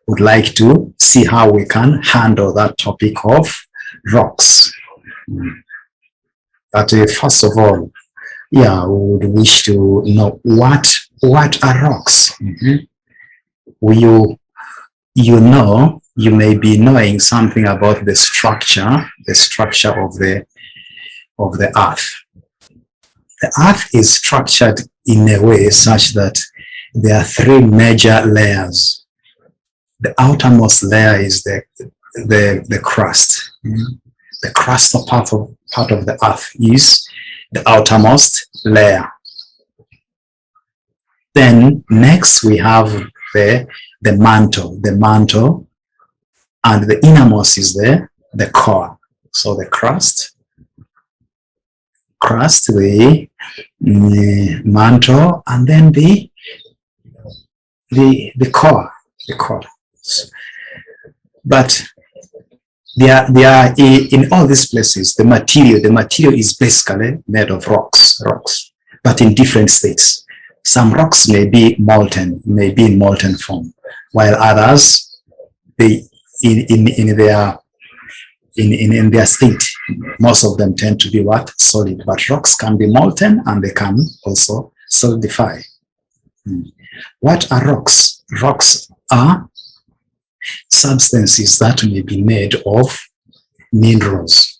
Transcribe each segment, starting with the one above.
would like to see how we can handle that topic of rocks. But first of all, yeah, we would wish to know what are rocks. You may be knowing something about the structure of the earth. The earth is structured in a way such that there are three major layers. The outermost layer is the crust. The crustal part of the earth is the outermost layer. Then next we have the mantle, and the innermost is the core. So the crust, the mantle, and then the core. But they are in all these places. The material is basically made of rocks, but in different states. Some rocks may be molten, may be in molten form, while others, in their state, most of them tend to be solid. But rocks can be molten and they can also solidify. What are rocks? Rocks are substances that may be made of minerals.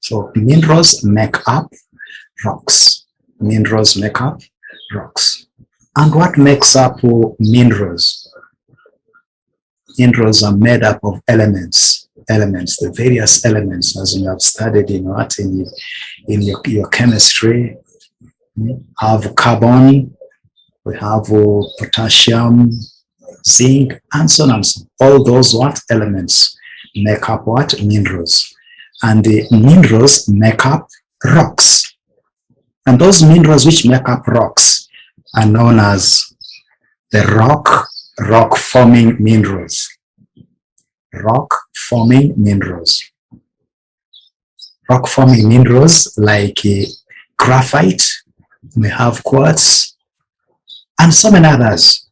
So minerals make up rocks. And what makes up minerals? Minerals are made up of elements, the various elements, as you have studied in your chemistry. We have carbon, we have potassium, zinc, and so on and so on. All those elements make up minerals. And the minerals make up rocks. And those minerals which make up rocks are known as the rock-forming minerals. Rock-forming minerals like graphite, we have quartz, and so many others.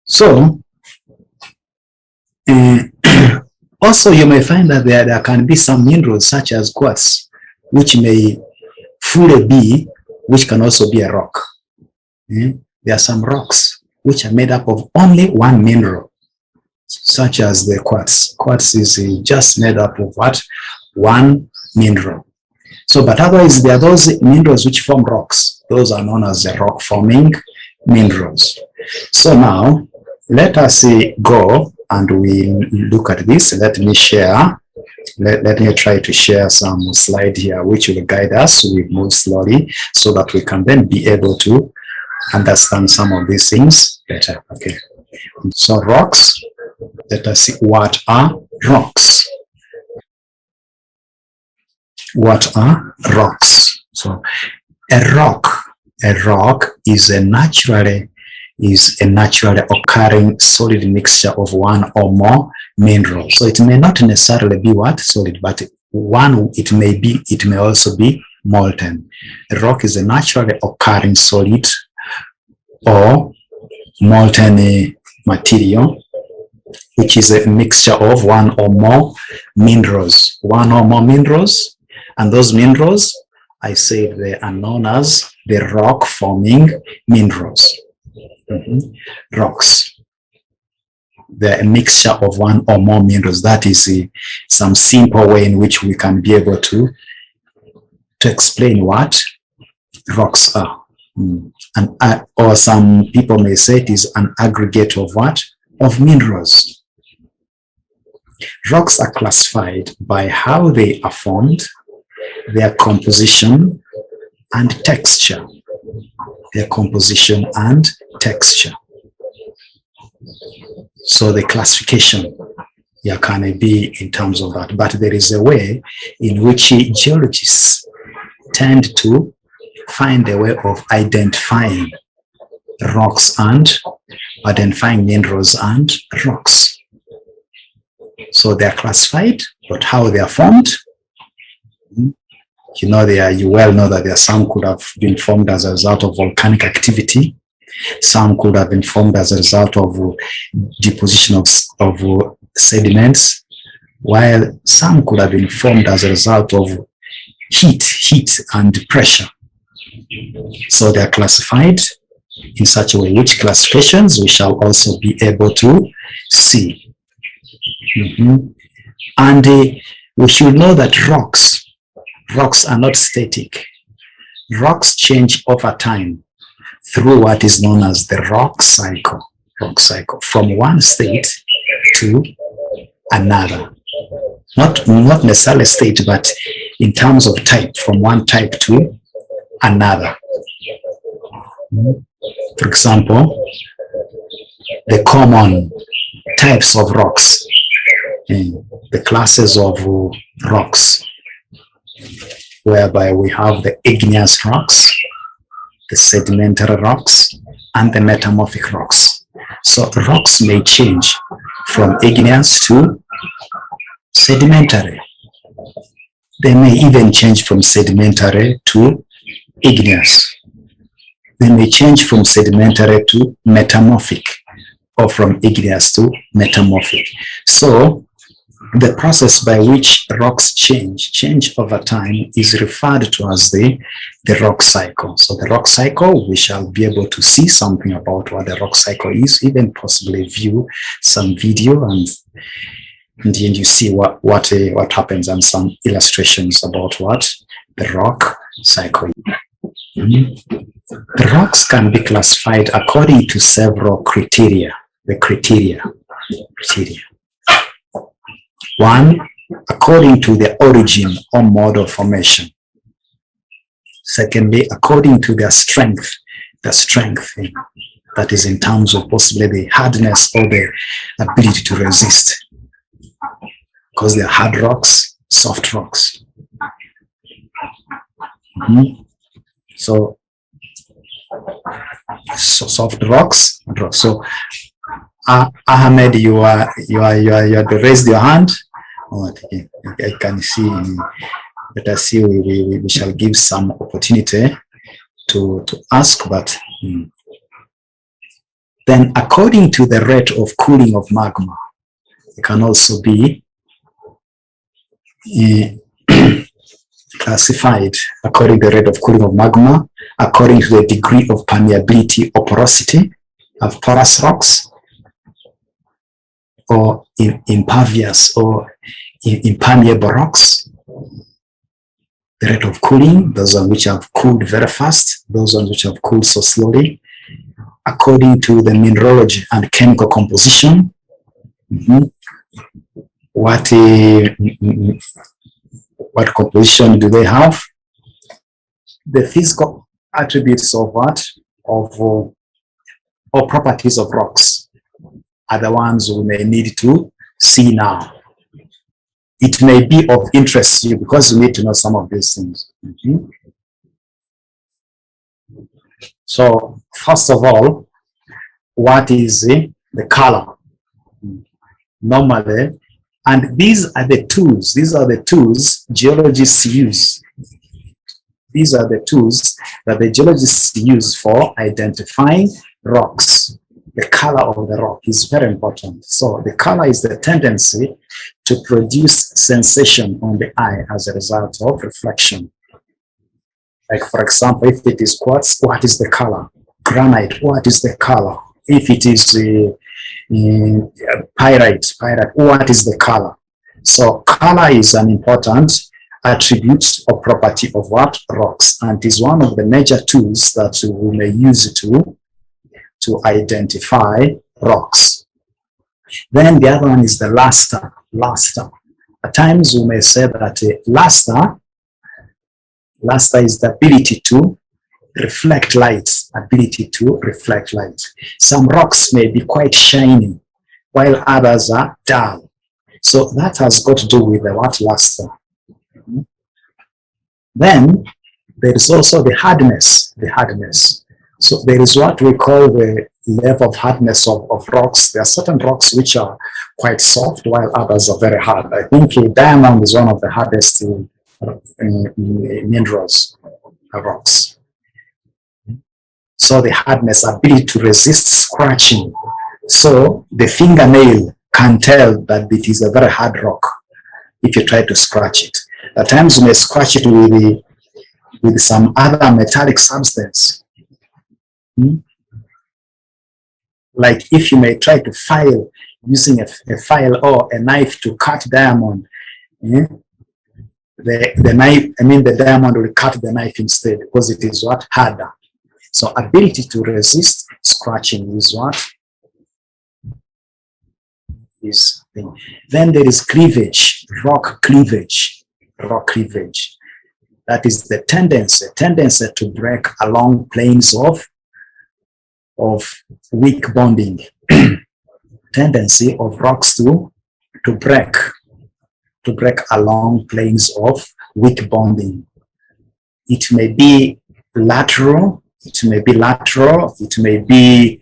So, also you may find that there can be some minerals such as quartz, which may fully be, which can also be a rock. There are some rocks which are made up of only one mineral, such as the quartz. Quartz is just made up of one mineral. So, but otherwise there are those minerals which form rocks. Those are known as the rock-forming minerals. So now, let us go and we look at this. Let me try to share some slide here which will guide us. We move slowly so that we can then be able to understand some of these things better. Okay. So rocks, let us see what are rocks. What are rocks? So a rock is a naturally occurring solid mixture of one or more minerals. So it may not necessarily be solid, but it may also be molten. A rock is a naturally occurring solid or molten material, which is a mixture of one or more minerals. And those minerals, I said, they are known as the rock-forming minerals. Rocks. They're a mixture of one or more minerals. That is some simple way in which we can be able to explain what rocks are. Or some people may say it is an aggregate of of minerals. Rocks are classified by how they are formed, their composition and texture. So the classification can be in terms of that. But there is a way in which geologists tend to find a way of identifying rocks and identifying minerals and rocks. So they are classified, but how they are formed, you well know that there are some could have been formed as a result of volcanic activity. Some could have been formed as a result of deposition of sediments, while some could have been formed as a result of heat and pressure. So they are classified in such a way, which classifications we shall also be able to see. And we should know that rocks are not static. Rocks change over time through what is known as the rock cycle. From one state to another. Not necessarily state, but in terms of type, from one type to another. For example, the common types of rocks, the classes of rocks, whereby we have the igneous rocks, the sedimentary rocks, and the metamorphic rocks. So rocks may change from igneous to sedimentary. They may even change from sedimentary to igneous. They may change from sedimentary to metamorphic, or from igneous to metamorphic. So the process by which rocks change over time is referred to as the rock cycle. So the rock cycle, we shall be able to see something about what the rock cycle is, even possibly view some video and you see what happens, and some illustrations about what the rock cycle is. The rocks can be classified according to several criteria. The criteria. One, according to the origin or mode of formation. Secondly, according to their strength, that is in terms of possibly the hardness or the ability to resist. Because they're hard rocks, soft rocks. So soft rocks. So Ahmed, you raised your hand. Oh, okay. I can see. Let us see. We shall give some opportunity to ask, but then according to the rate of cooling of magma, it can also be classified according to the rate of cooling of magma, according to the degree of permeability or porosity of porous rocks, or impervious or impermeable rocks. The rate of cooling, those ones which have cooled very fast, those ones which have cooled so slowly, according to the mineralogy and chemical composition. What composition do they have? The physical attributes of what? Or properties of rocks are the ones we may need to see now. It may be of interest to you because you need to know some of these things. So, first of all, what is the color? Normally, and these are the tools geologists use. These are the tools that the geologists use for identifying rocks. The color of the rock is very important. So the color is the tendency to produce sensation on the eye as a result of reflection. Like, for example, if it is quartz, what is the color? Granite, what is the color? If it is pyrite, what is the color? So color is an important attribute or property of what? Rocks, and is one of the major tools that we may use to identify rocks. Then the other one is the luster. At times we may say that luster is the ability to reflect light, Some rocks may be quite shiny, while others are dull. So that has got to do with the what? Luster. Then there is also the hardness. So there is what we call the level of hardness of rocks. There are certain rocks which are quite soft, while others are very hard. I think diamond is one of the hardest minerals, rocks. So the hardness, ability to resist scratching. So the fingernail can tell that it is a very hard rock if you try to scratch it. At times you may scratch it with some other metallic substance. Like if you may try to file using a file or a knife to cut diamond, the knife, the diamond will cut the knife instead because it is what? Harder. So ability to resist scratching is what? Is thing. Then there is cleavage, rock cleavage. Rock cleavage. That is the tendency to break along planes of weak bonding. Tendency of rocks to break along planes of weak bonding. It may be lateral, it may be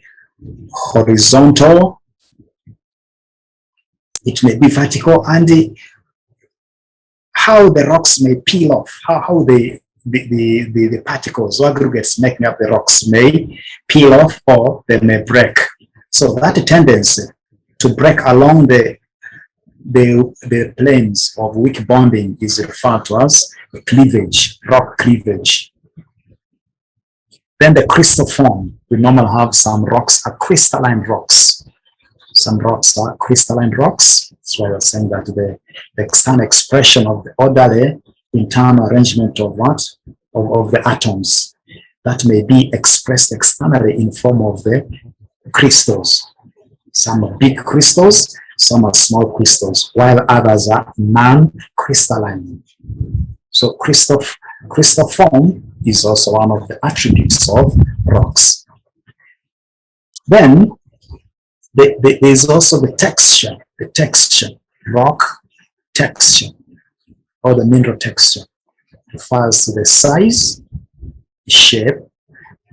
horizontal, it may be vertical, and how the rocks may peel off, how the particles or aggregates making up the rocks may peel off or they may break. So that tendency to break along the planes of weak bonding is referred to as cleavage, rock cleavage. Then the crystal form. We normally have some rocks are crystalline rocks. Some rocks are crystalline rocks. That's why we're saying that the external expression of the orderly internal arrangement of what? Of the atoms. That may be expressed externally in form of the crystals. Some are big crystals, some are small crystals, while others are non-crystalline. So crystal form is also one of the attributes of rocks. Then there is also the texture, rock texture, or the mineral texture. Refers to the size, shape,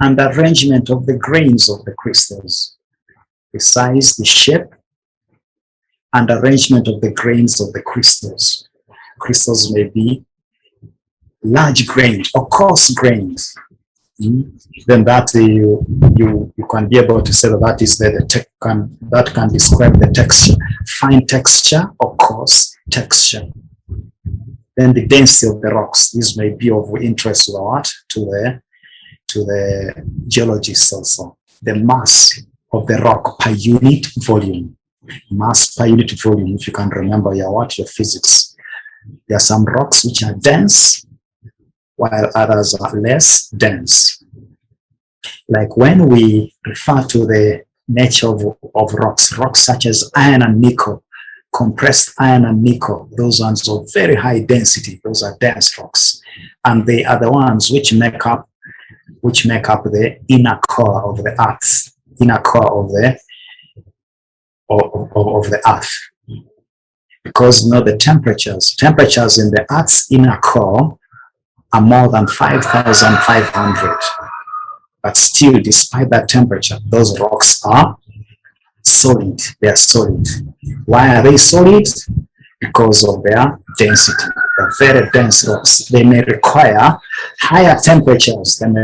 and arrangement of the grains of the crystals. The size, the shape, and arrangement of the grains of the crystals. Crystals may be large grains or coarse grains. Then that you can be able to say that is that can describe the texture, fine texture or coarse texture. Then the density of the rocks. This may be of interest to the geologists also. The mass of the rock per unit volume. Mass per unit volume, if you can remember your physics. There are some rocks which are dense, while others are less dense. Like when we refer to the nature of rocks such as iron and nickel, compressed iron and nickel, those ones are very high density, those are dense rocks. And they are the ones which make up the inner core of the earth, of the earth. Because the temperatures in the earth's inner core are more than 5,500. But still, despite that temperature, those rocks are solid. They are solid. Why are they solid? Because of their density. They're very dense rocks. They may require higher temperatures. In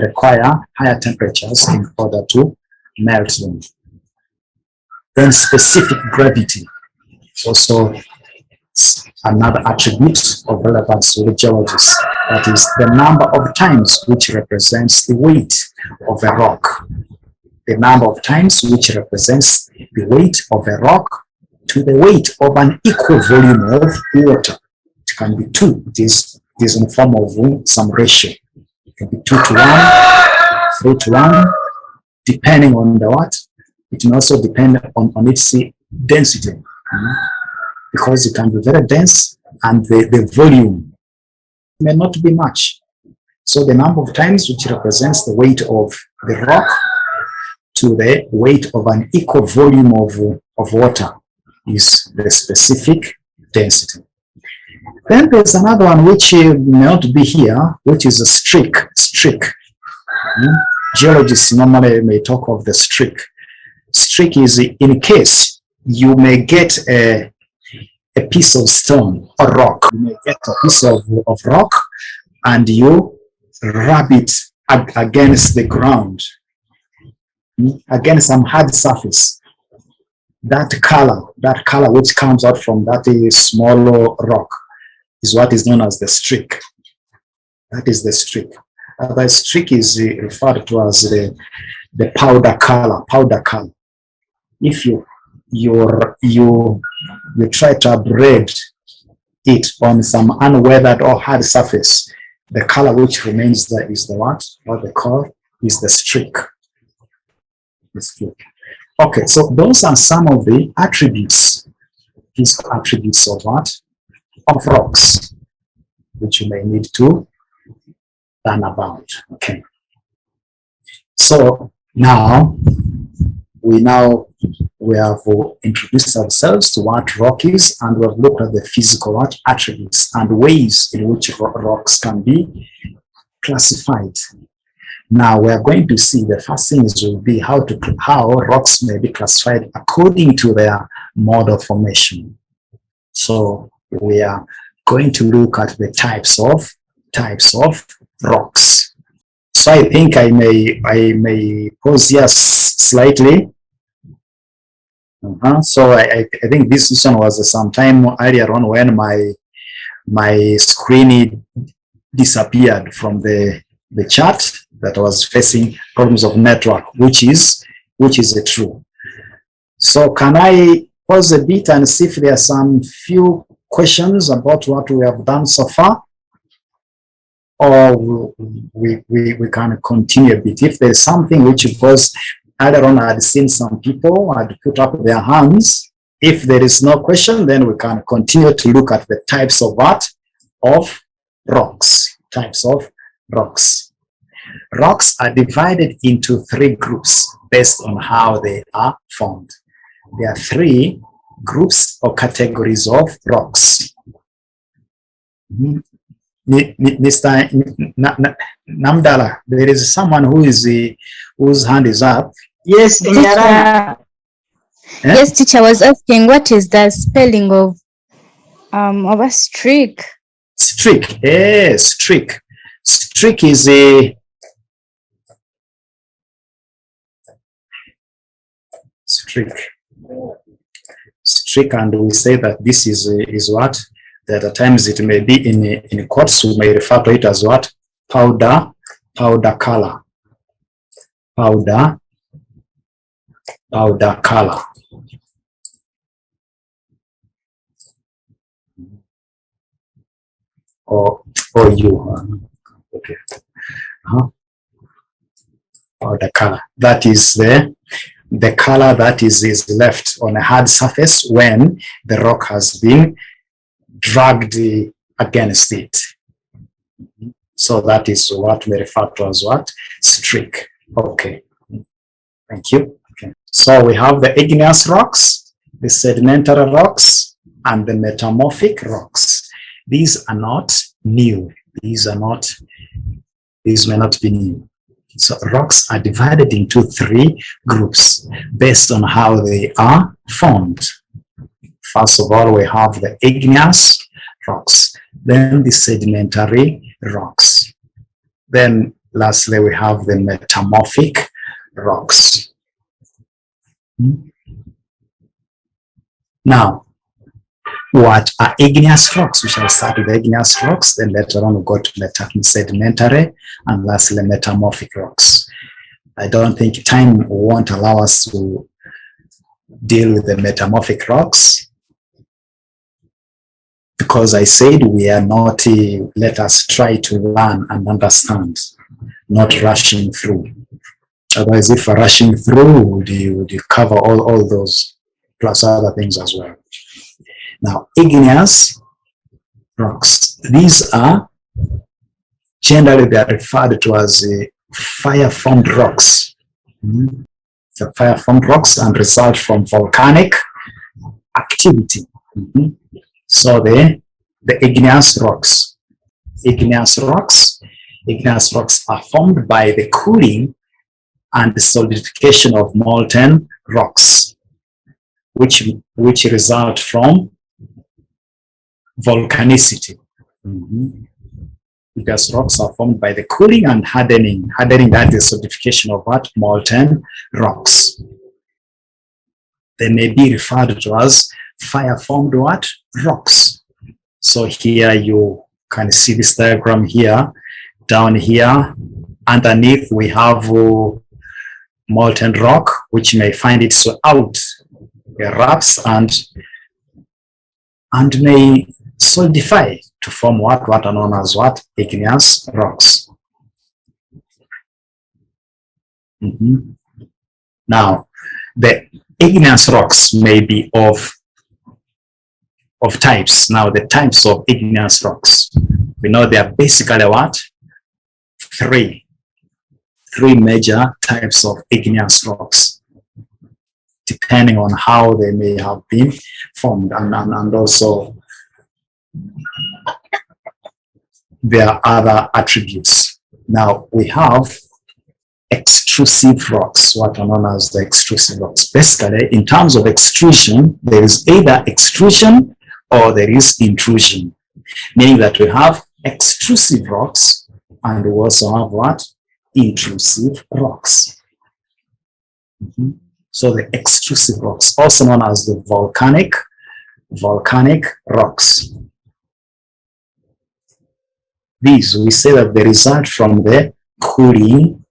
order to melt them. Then specific gravity. Also another attribute of relevance to the geologists. That is the number of times which represents the weight of a rock. The number of times which represents the weight of a rock to the weight of an equal volume of water. It can be 2. It is in the form of some ratio. It can be 2 to 1, 3 to 1, depending on the what. It can also depend on its density. Because it can be very dense and the volume may not be much. So the number of times which represents the weight of the rock to the weight of an equal volume of water is the specific density. Then there's another one which may not be here, which is a streak. Geologists normally may talk of the streak. Streak is in case you may get a piece of stone or rock. You may get a piece of rock and you rub it against the ground. Again, some hard surface. That color which comes out from that small rock is what is known as the streak. That is the streak. The streak is referred to as the powder color. Powder color. If you try to abrade it on some unweathered or hard surface, the color which remains there is the what they call is the streak. The streak. Okay, so those are some of the attributes, physical attributes of what? Of rocks, which you may need to learn about. Okay. So now we have introduced ourselves to what rock is, and we've looked at the physical attributes and ways in which rocks can be classified. Now we are going to see the first things will be how rocks may be classified according to their mode of formation. So we are going to look at the types of rocks. So I think I may pause here slightly. So I think this one was some time earlier on when my screen disappeared from the chart that was facing problems of network, which is true. So can I pause a bit and see if there are some few questions about what we have done so far, or we can continue a bit if there is something which, because earlier on I had seen some people had put up their hands. If there is no question, then we can continue to look at the types of rocks. Types of rocks. Rocks are divided into three groups based on how they are formed. There are three groups or categories of rocks. Mr. Namdala, there is someone whose hand is up. Yes, teacher. Yes, teacher was asking what is the spelling of a streak? Streak, yes, streak. Streak is a streak, and we say that this is what, that at times it may be in quotes, we may refer to it as what? Powder color. Powder color. Or you. Okay. Powder color. That is the color that is left on a hard surface when the rock has been dragged against it. So that is what we refer to as what? Streak. Okay. Thank you. Okay. So we have the igneous rocks, the sedimentary rocks, and the metamorphic rocks. These are not new. These may not be new. So rocks are divided into three groups based on how they are formed. First of all, we have the igneous rocks, then the sedimentary rocks. Then lastly, we have the metamorphic rocks. Now, what are igneous rocks? We shall start with the igneous rocks, then later on we'll go to sedimentary, and lastly metamorphic rocks. I don't think time won't allow us to deal with the metamorphic rocks, because I said we are not, let us try to learn and understand, not rushing through. Otherwise, if we're rushing through, would you cover all those, plus other things as well. Now, igneous rocks, these are generally they are referred to as fire-formed rocks. The fire-formed rocks and result from volcanic activity. So the igneous rocks. Igneous rocks are formed by the cooling and the solidification of molten rocks, which result from volcanicity. Igneous rocks are formed by the cooling and hardening. Hardening, that is solidification of what? Molten rocks. They may be referred to as fire-formed what? Rocks. So here you can see this diagram here. Down here, underneath, we have molten rock, which may find its way out, erupts, and may solidify to form what are known as what? Igneous rocks. Now, the igneous rocks may be of types. Now, the types of igneous rocks, we know they are basically what? Three major types of igneous rocks, depending on how they may have been formed, and also their other attributes. Now, we have extrusive rocks, what are known as the extrusive rocks. Basically, in terms of extrusion, there is either extrusion or there is intrusion, meaning that we have extrusive rocks and we also have what? Intrusive rocks. So the extrusive rocks, also known as the volcanic rocks. These, we say that they result from the cooling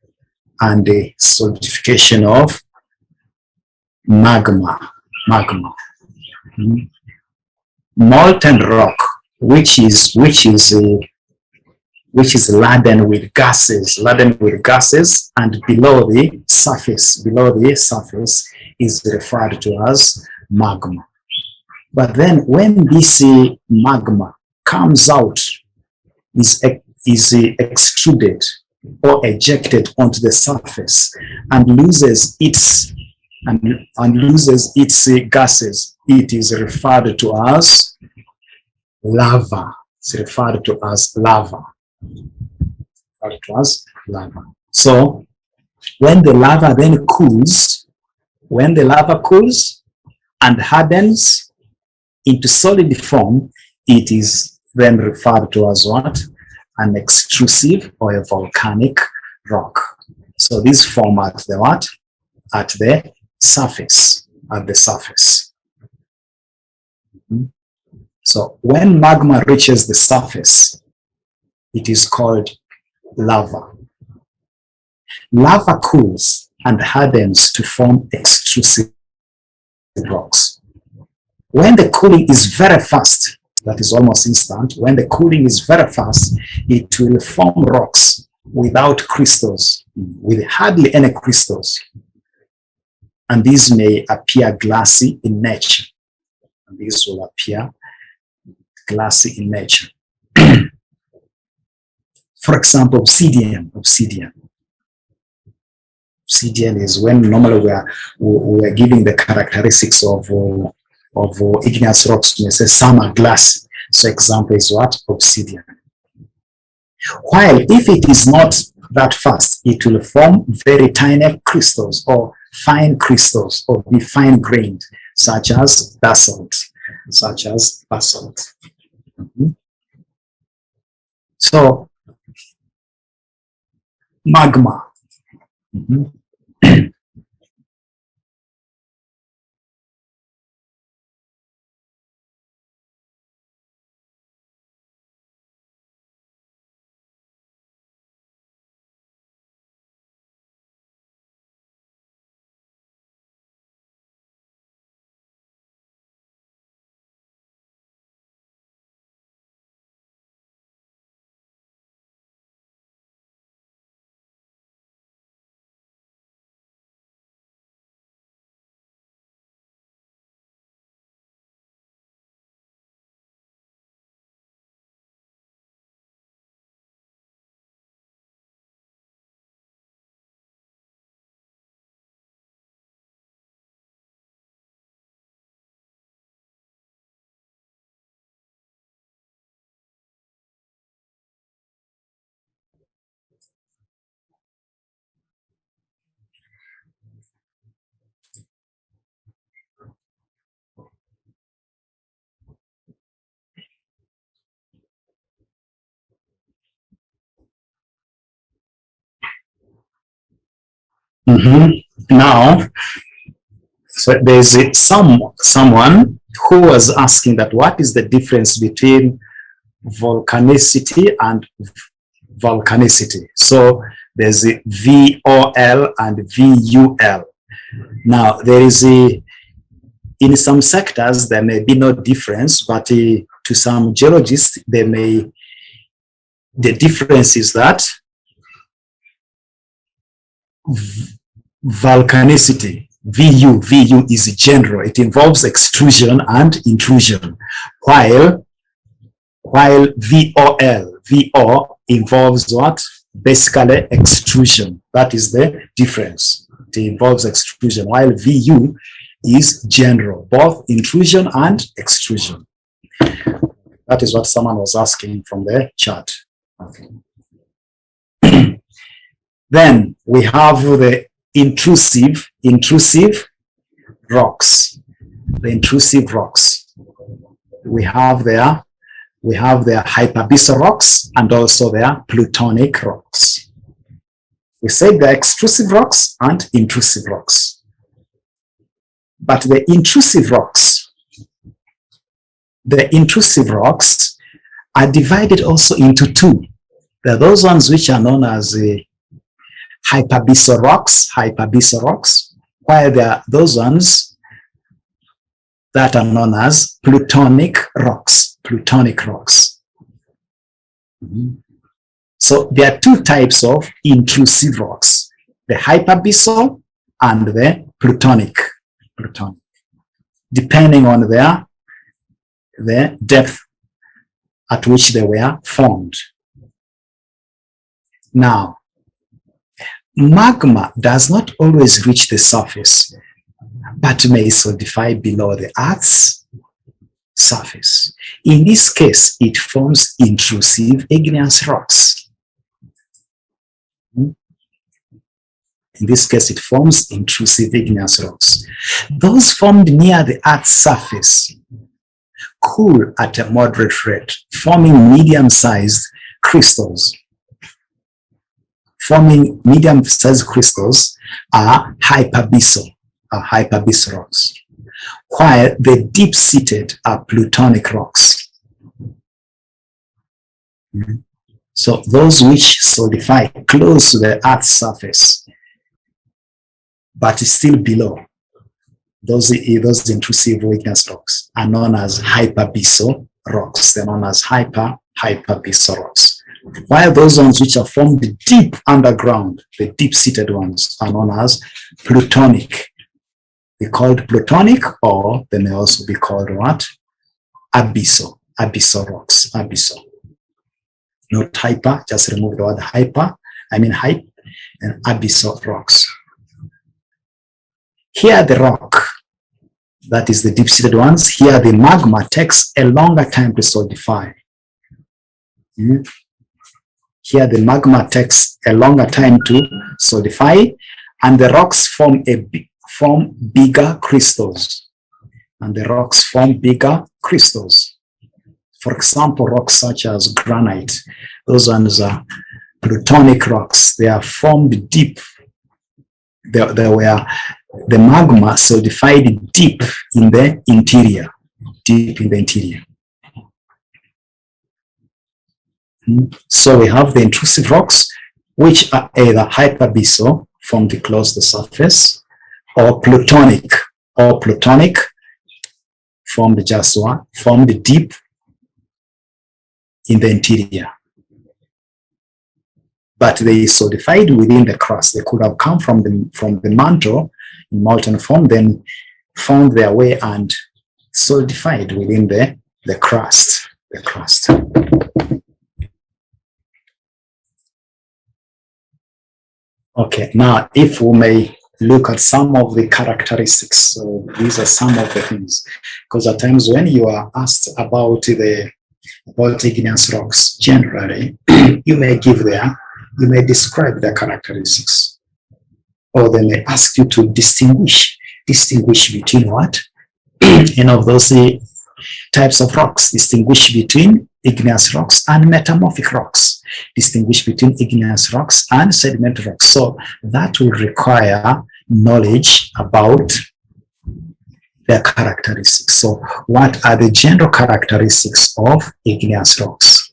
and the solidification of magma. Molten rock, which is laden with gases, and below the surface is referred to as magma. But then when this magma comes out, is extruded or ejected onto the surface and loses its gases, it is referred to as lava. It's referred to as lava. So when the lava then cools, and hardens into solid form, it is then referred to as what? An extrusive or a volcanic rock. So these form at the what? At the surface. So when magma reaches the surface, it is called lava. Lava cools and hardens to form extrusive rocks. When the cooling is very fast, that is almost instant, when the cooling is very fast, it will form rocks without crystals, with hardly any crystals. And these may appear glassy in nature. And these will appear glassy in nature. For example, obsidian. Obsidian is when normally we are giving the characteristics of igneous rocks. We say some are glassy. So example is what? Obsidian. While if it is not that fast, it will form very tiny crystals or fine crystals or be fine grained, such as basalt. So magma. Now, so there's someone who was asking that what is the difference between volcanicity and volcanicity. So there's a VOL and VUL. Now there is in some sectors there may be no difference, but to some geologists the difference is that volcanicity, VU is general. It involves extrusion and intrusion, while VO involves what? Basically extrusion. That is the difference. It involves extrusion, while VU is general, both intrusion and extrusion. That is what someone was asking from the chat. Okay. Then we have the intrusive rocks. The intrusive rocks. We have their hyperbasal rocks and also their plutonic rocks. We said the extrusive rocks and intrusive rocks. But the intrusive rocks are divided also into two. There are those ones which are known as hyperbasal rocks, while there are those ones that are known as plutonic rocks. So there are two types of intrusive rocks, the hyperbasal and the plutonic, depending on the depth at which they were formed. Now, magma does not always reach the surface, but may solidify below the Earth's surface. In this case, it forms intrusive igneous rocks. In this case, it forms intrusive igneous rocks. Those formed near the Earth's surface cool at a moderate rate, forming medium-sized crystals. Forming medium-sized crystals are hyperbasal rocks, while the deep-seated are plutonic rocks. So those which solidify close to the Earth's surface, but still below, those intrusive igneous rocks are known as hyperbasal rocks. They're known as hyperbasal rocks. While those ones which are formed deep underground, the deep-seated ones, are known as plutonic. They're called plutonic, or they may also be called what? Abyssal rocks, abyssal. Not hyper, just remove the word hyper, and abyssal rocks. Here the rock, that is the deep-seated ones, here the magma takes a longer time to solidify. Here the magma takes a longer time to solidify, and the rocks form bigger crystals. For example, rocks such as granite, those ones are plutonic rocks. They are formed deep. The magma solidified deep in the interior. So we have the intrusive rocks, which are either hyperbasal, formed close to the surface, or plutonic, formed deep in the interior. But they solidified within the crust. They could have come from the mantle in molten form, then found their way and solidified within the crust. Okay, now if we may look at some of the characteristics. So these are some of the things, because at times when you are asked about igneous rocks, generally, you may describe their characteristics, or they may ask you to distinguish between what? Those types of rocks, distinguish between igneous rocks and metamorphic rocks. Distinguish between igneous rocks and sedimentary rocks. So that will require knowledge about their characteristics. So what are the general characteristics of igneous rocks?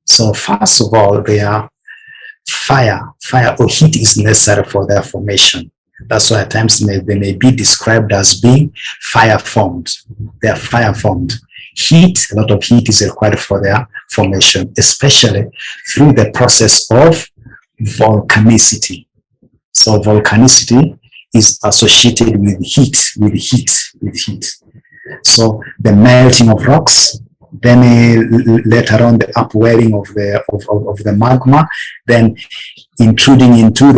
So first of all, they are fire or heat is necessary for their formation. That's why at times they may be described as being fire formed. They are fire formed. Heat, a lot of heat is required for their formation, especially through the process of volcanicity. So volcanicity is associated with heat. So the melting of rocks, then later on the upwelling of the magma, then intruding into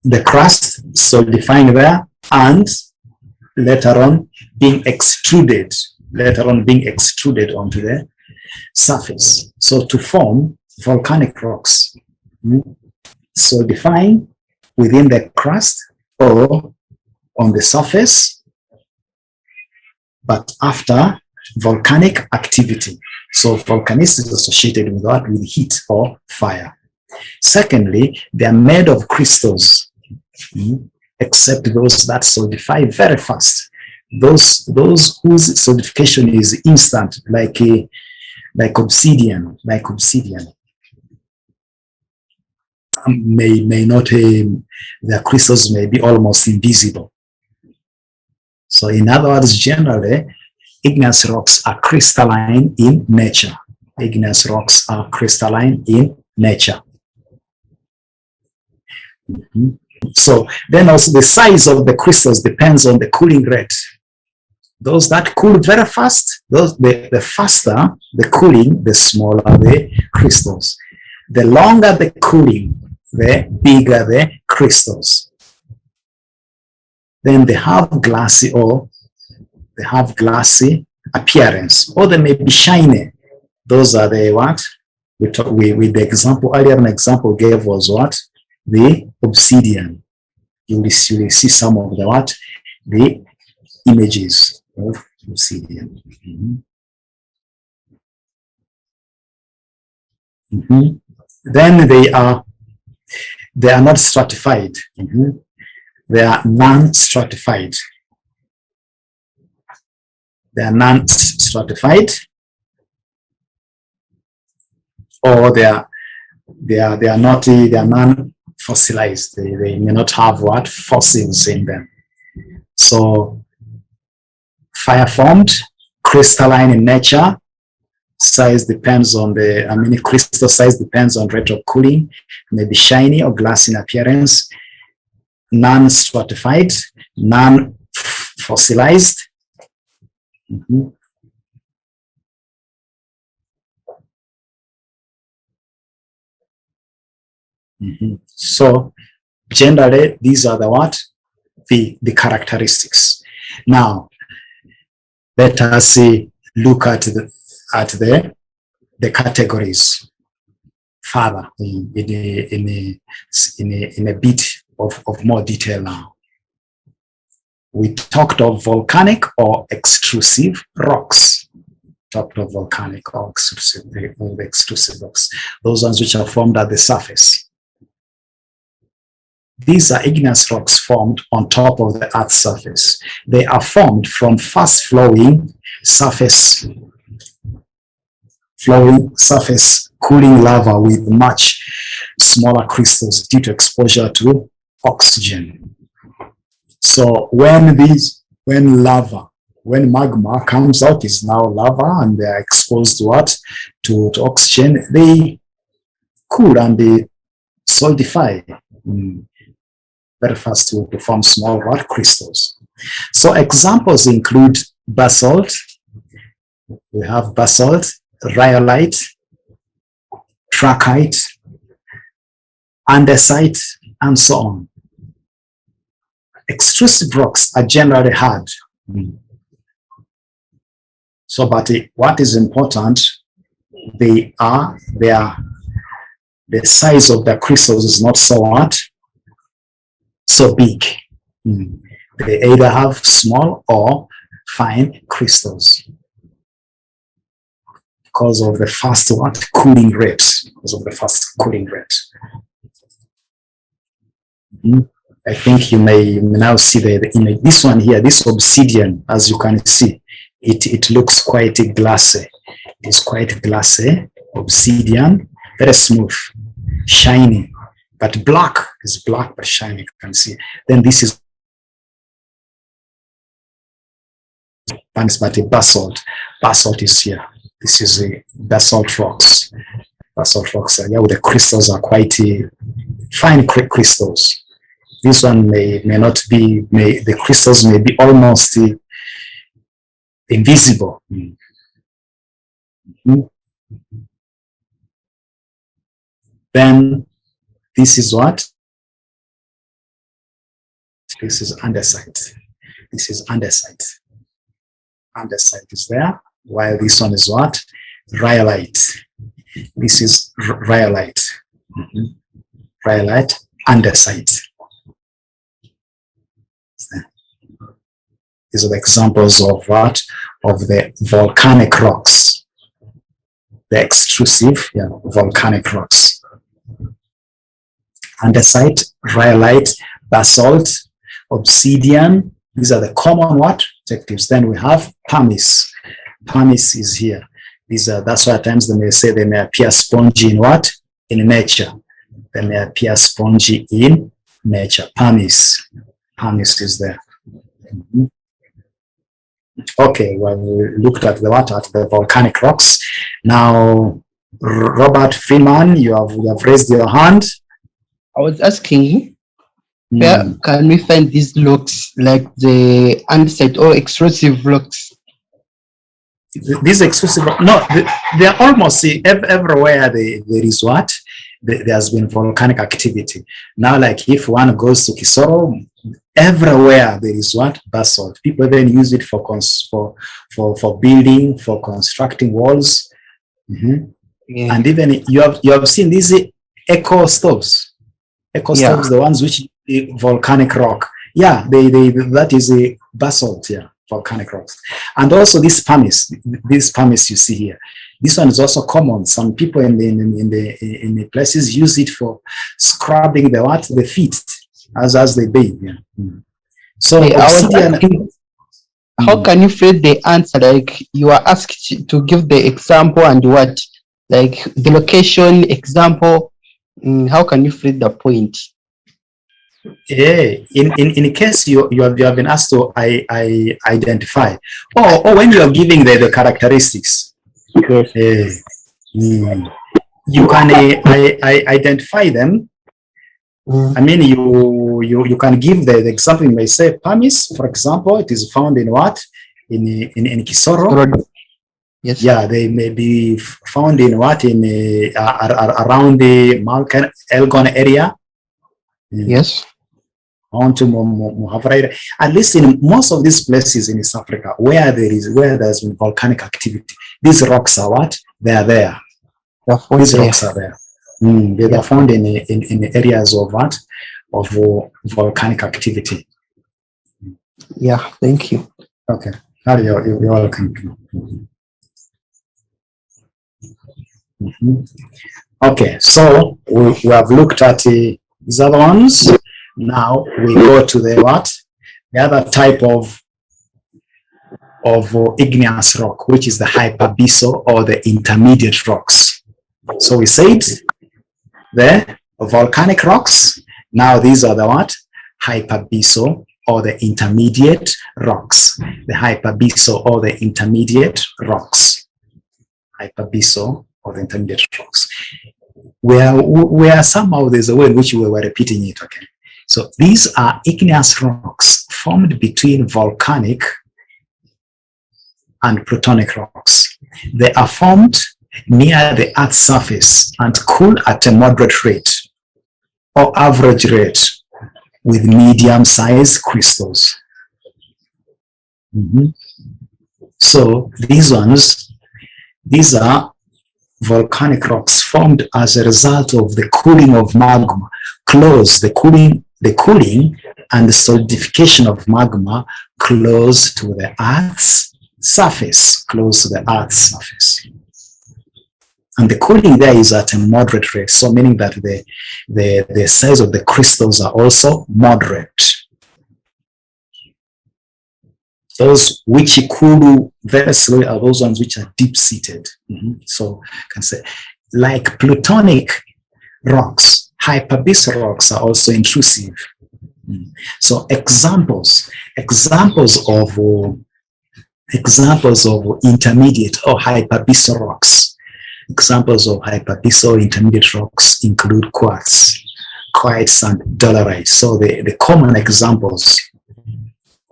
the crust, solidifying there, and later on being extruded onto the surface. So to form volcanic rocks, solidifying within the crust or on the surface, but after volcanic activity. So volcanicity is associated with what? With heat or fire. Secondly, they are made of crystals, except those that solidify very fast. Those whose solidification is instant, like obsidian. May not, their crystals may be almost invisible. So in other words, generally, igneous rocks are crystalline in nature. Igneous rocks are crystalline in nature. So then also the size of the crystals depends on the cooling rate. Those that cool very fast, the faster the cooling, the smaller the crystals. The longer the cooling, the bigger the crystals. Then they have glassy appearance, or they may be shiny. Those are the what? With the example, earlier an example gave was what? The obsidian. You will see some of the what? The images of obsidian. Then they are not stratified. They are non-stratified. They are non-stratified, or they are non-fossilized. They may not have what? Fossils in them. So fire formed, crystalline in nature. Size depends on crystal size depends on rate of cooling. Maybe shiny or glassy in appearance. Non-stratified, non-fossilized. So generally, these are the what? The characteristics. Now, let us look at the categories further in a bit of more detail now. We talked of volcanic or extrusive rocks. Talked of volcanic or extrusive rocks. Those ones which are formed at the surface. These are igneous rocks formed on top of the Earth's surface. They are formed from fast-flowing surface cooling lava with much smaller crystals due to exposure to oxygen. So when magma comes out, is now lava, and they are exposed to oxygen, they cool and they solidify very fast to form small rock crystals. So examples include basalt. We have basalt, rhyolite, trachyte, andesite, and so on. Extrusive rocks are generally hard. So, but what is important, the size of the crystals is not so big. They either have small or fine crystals. because of the fast cooling rate. Because of the fast cooling rate. I think you may now see the image. This one here, this obsidian, as you can see, it looks quite glassy. It's quite glassy, obsidian, very smooth, shiny, but black. It's black but shiny, you can see. Then this is but a basalt. Basalt is here. This is a basalt rocks. Basalt rocks are here, with the crystals are quite fine crystals. This one may not be, the crystals may be almost invisible. Then this is what? This is andesite. This is andesite. Andesite is there, while this one is what? Rhyolite. This is rhyolite. Rhyolite, andesite. These are the examples of what? Of the volcanic rocks. The extrusive, volcanic rocks. Andesite, rhyolite, basalt, obsidian. These are the common what? Adjectives. Then we have pumice. Pumice is here. That's why at times they may say they may appear spongy in what? In nature. They may appear spongy in nature. Pumice. Pumice is there. Okay, well, we looked at the volcanic rocks. Now, Robert Freeman, you have raised your hand. I was asking, where can we find these rocks, like the andesite or extrusive rocks? These extrusive rocks, no, they are almost everywhere. There is what? There has been volcanic activity. Now, like if one goes to Kisoro, everywhere there is what? Basalt. People then use it for building, for constructing walls. And even you have seen these eco stoves. Eco stoves, the ones which the volcanic rock. Yeah, that is a basalt, volcanic rocks. And also this pumice you see here. This one is also common. Some people in the places use it for scrubbing the feet as they bathe. So obsidian, how can you phrase the answer? Like you are asked to give the example and what, like the location example. How can you phrase the point? In case you have been asked to identify, or when you are giving the characteristics. Yes. You can identify them. I mean, you can give the example. You may say pumice, for example. It is found in what? In Kisoro. Yes. Yeah, they may be found in what? In around the Malkan Elgon area. Yes. On to Muhavara. At least in most of these places in East Africa where there's been volcanic activity, these rocks are what? They are there. These rocks are there. They are found in areas of what? Of volcanic activity. Yeah, thank you. Okay. You're welcome. Okay, so we have looked at these other ones. Now we go to the what? The other type of igneous rock, which is the hyperbasal or the intermediate rocks. So we said the volcanic rocks. Now these are the what? Hyperbasal or the intermediate rocks. The hyperbasal or the intermediate rocks. Hyperbasal or the intermediate rocks. Where somehow there's a way in which we were repeating it, okay? So these are igneous rocks formed between volcanic and plutonic rocks. They are formed near the Earth's surface and cool at a moderate rate or average rate with medium-sized crystals. So these are volcanic rocks formed as a result of the cooling of magma, the cooling and the solidification of magma close to the Earth's surface, And the cooling there is at a moderate rate, so meaning that the size of the crystals are also moderate. Those which cool very slowly are those ones which are deep-seated. So I can say, like Plutonic rocks, hyperbasic rocks are also intrusive. So examples of intermediate or hyperbasic rocks. Examples of hyperbasic intermediate rocks include quartz and dolerite. So the common examples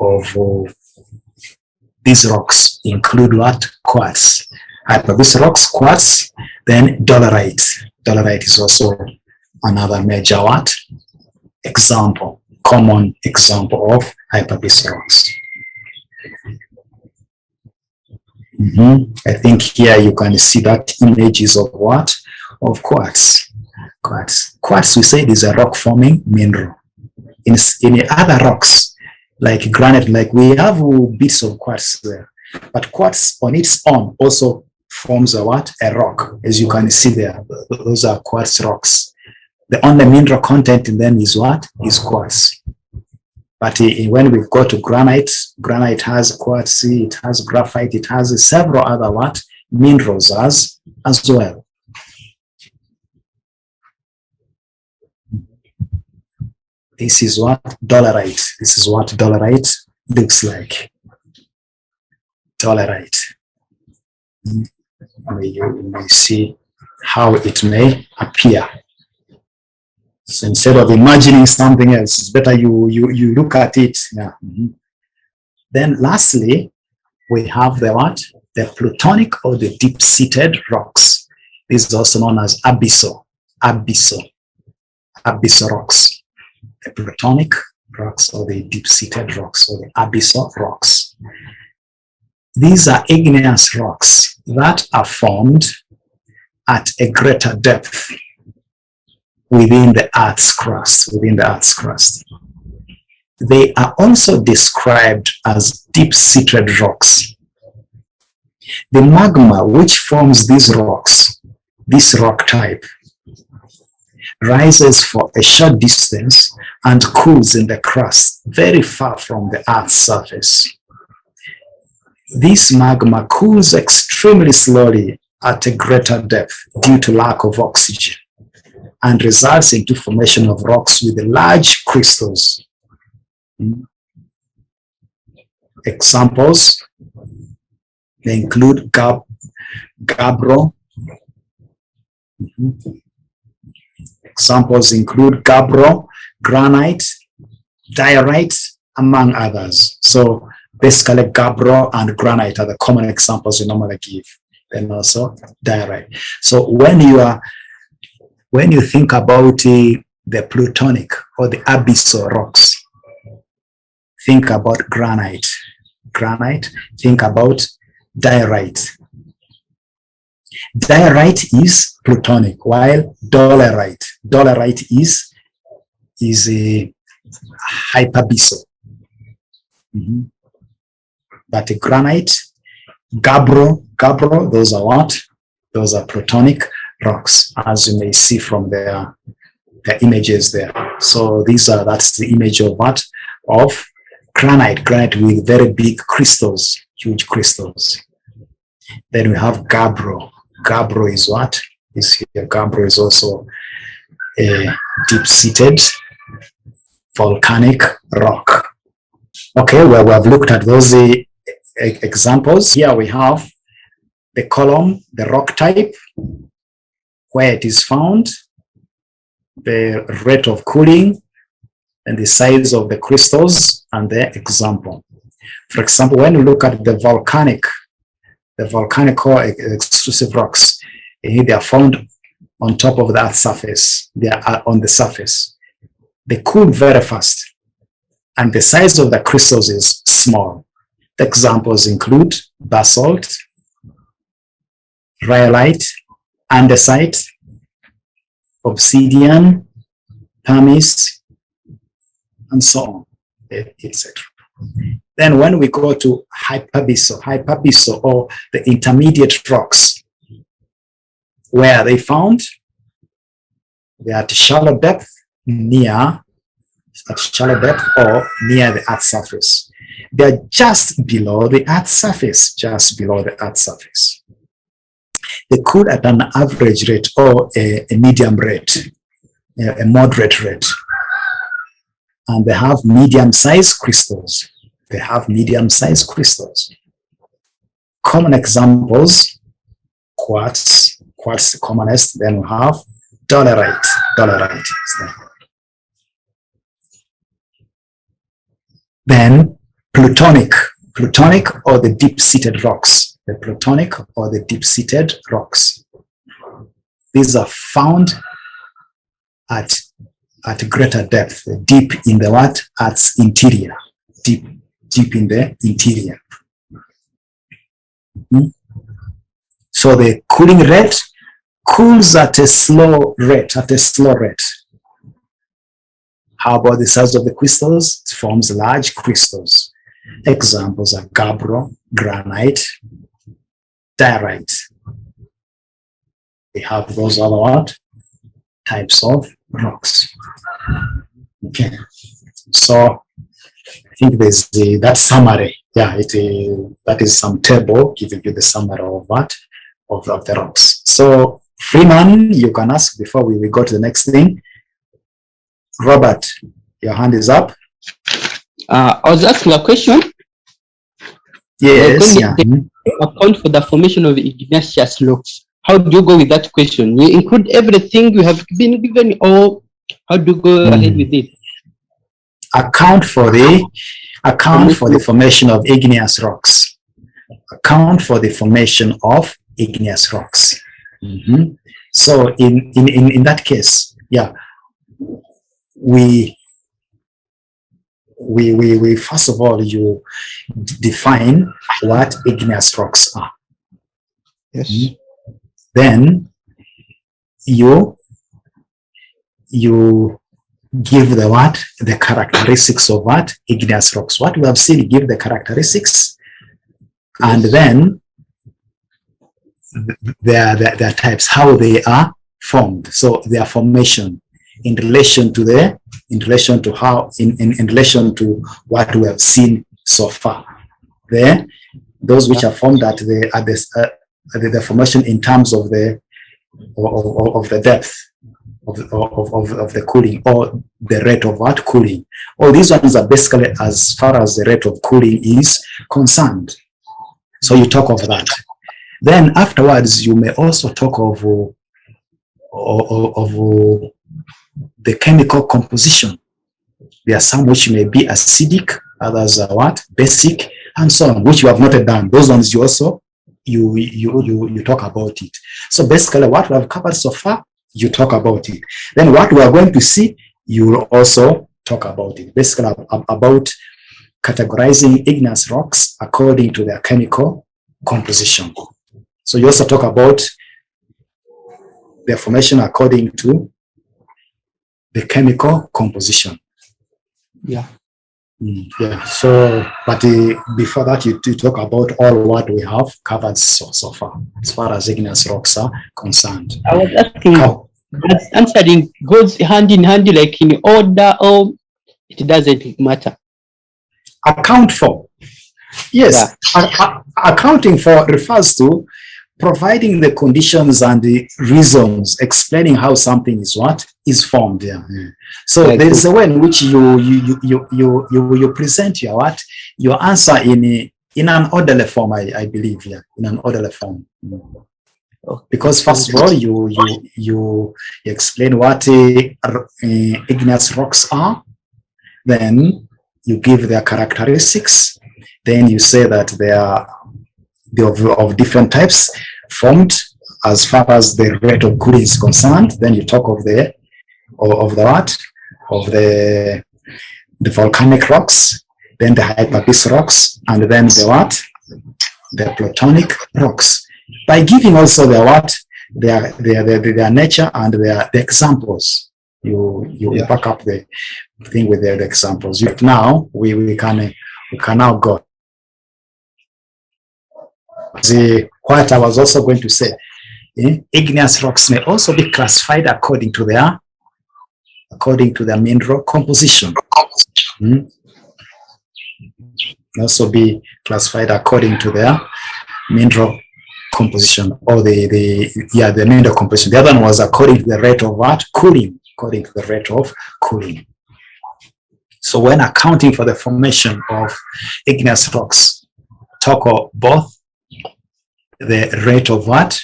of these rocks include what? Quartz. Hyperbasic rocks, quartz, then dolerite. Dolerite is also another major what? Example, common example of hyperbasic rocks. I think here you can see that images of what? Of quartz. Quartz, we say, is a rock forming mineral. In other rocks, like granite, like we have bits of quartz there, but quartz on its own also forms a what? A rock, as you can see there. Those are quartz rocks. The only mineral content in them is what? Is quartz. But when we go to granite, granite has quartz, it has graphite, it has several other what? Minerals as well. This is what dolerite. This is what dolerite looks like. Dolerite. You may see how it may appear. So instead of imagining something else, it's better you look at it. Yeah. Then lastly, we have the what? The plutonic or the deep-seated rocks. This is also known as abyssal rocks. The plutonic rocks or the deep-seated rocks or the abyssal rocks. These are igneous rocks that are formed at a greater depth within the Earth's crust. They are also described as deep-seated rocks. The magma which forms these rocks, this rock type, rises for a short distance and cools in the crust very far from the Earth's surface. This magma cools extremely slowly at a greater depth due to lack of oxygen and results into formation of rocks with large crystals. Examples, they include gabbro. Examples include gabbro, granite, diorite, among others. So basically gabbro and granite are the common examples we normally give, and also diorite. So when you think about the plutonic or the abyssal rocks, think about granite, think about diorite. Diorite is plutonic, while dolerite is a hyperbasic. But the granite, gabbro, those are what? Those are plutonic rocks, as you may see from the images there. So that's the image of what? Of granite with very big crystals, huge crystals. Then we have gabbro. Gabbro is what? Is here. Gabbro is also a deep-seated volcanic rock. Okay, well, we have looked at those examples. Here we have the column, the rock type, where it is found, the rate of cooling, and the size of the crystals, and the example. For example, when you look at the volcanic or extrusive rocks, they are found on top of the Earth's surface. They are on the surface. They cool very fast, and the size of the crystals is small. The examples include basalt, rhyolite, andesite, obsidian, pumice, and so on, etc. Then when we go to hyperbasic or the intermediate rocks, Where are they found? They are at shallow depth, at shallow depth or near the Earth's surface. They are just below the Earth's surface, just below the Earth's surface. They cool at an average rate or a medium rate, a moderate rate. And they have medium-sized crystals. They have medium-sized crystals. Common examples, quartz the commonest. Then we have dolerite. Then plutonic or the deep-seated rocks. The plutonic or the deep-seated rocks. These are found at greater depth, deep in the what? Earth's interior, deep in the interior. So the cooling rate cools at a slow rate, How about the size of the crystals? It forms large crystals. Examples are gabbro, granite, diorite. We have those other what? Types of rocks. Okay, so I think there's that summary. Yeah, that is some table giving you the summary of what of the rocks. So Freeman, you can ask before we go to the next thing. Robert, your hand is up. I was asking a question. Yes. Account for the formation of igneous rocks. How do you go with that question? You include everything you have been given, or how do you go ahead with it? Account for the formation of igneous rocks. Account for the formation of igneous rocks. So in that case, yeah, we first of all, you define what igneous rocks are. Yes. Then you give the characteristics of what igneous rocks. What we have seen, give the characteristics, and then their types, how they are formed. So their formation in relation to what we have seen so far. Those which are formed at the formation in terms of the depth of the cooling, or the rate of what cooling. All these ones are basically as far as the rate of cooling is concerned. So you talk of that. Then afterwards, you may also talk of the chemical composition. There are some which may be acidic, others are what? Basic, and so on, which you have noted down. Those ones you also you talk about it. So basically what we have covered so far, you talk about it. Then what we are going to see, you will also talk about it. Basically about categorizing igneous rocks according to their chemical composition. So you also talk about their formation according to the chemical composition. Yeah. Yeah. So, but before that, you talk about all what we have covered so far, as far as igneous rocks are concerned. I was asking, does answering goes hand in hand, like in order, or it doesn't matter? Account for. Yes. Yeah. Accounting for refers to providing the conditions and the reasons, explaining how something is formed. Yeah. So there is a way in which you present your answer in an orderly form. I believe, yeah, in an orderly form. Because first of all, you explain what igneous rocks are, then you give their characteristics, then you say that they are of different types formed as far as the rate of cooling is concerned. Then you talk of the volcanic rocks, then the hyperbase rocks, and then the Plutonic rocks. By giving also their nature and the examples, you back up the thing with the examples. Now we can now go. What I was also going to say Igneous rocks may also be classified according to their mineral composition. Also be classified according to their mineral composition, or the mineral composition. The other one was according to the rate of what? Cooling, according to the rate of cooling. So when accounting for the formation of igneous rocks, talk of both the rate of what?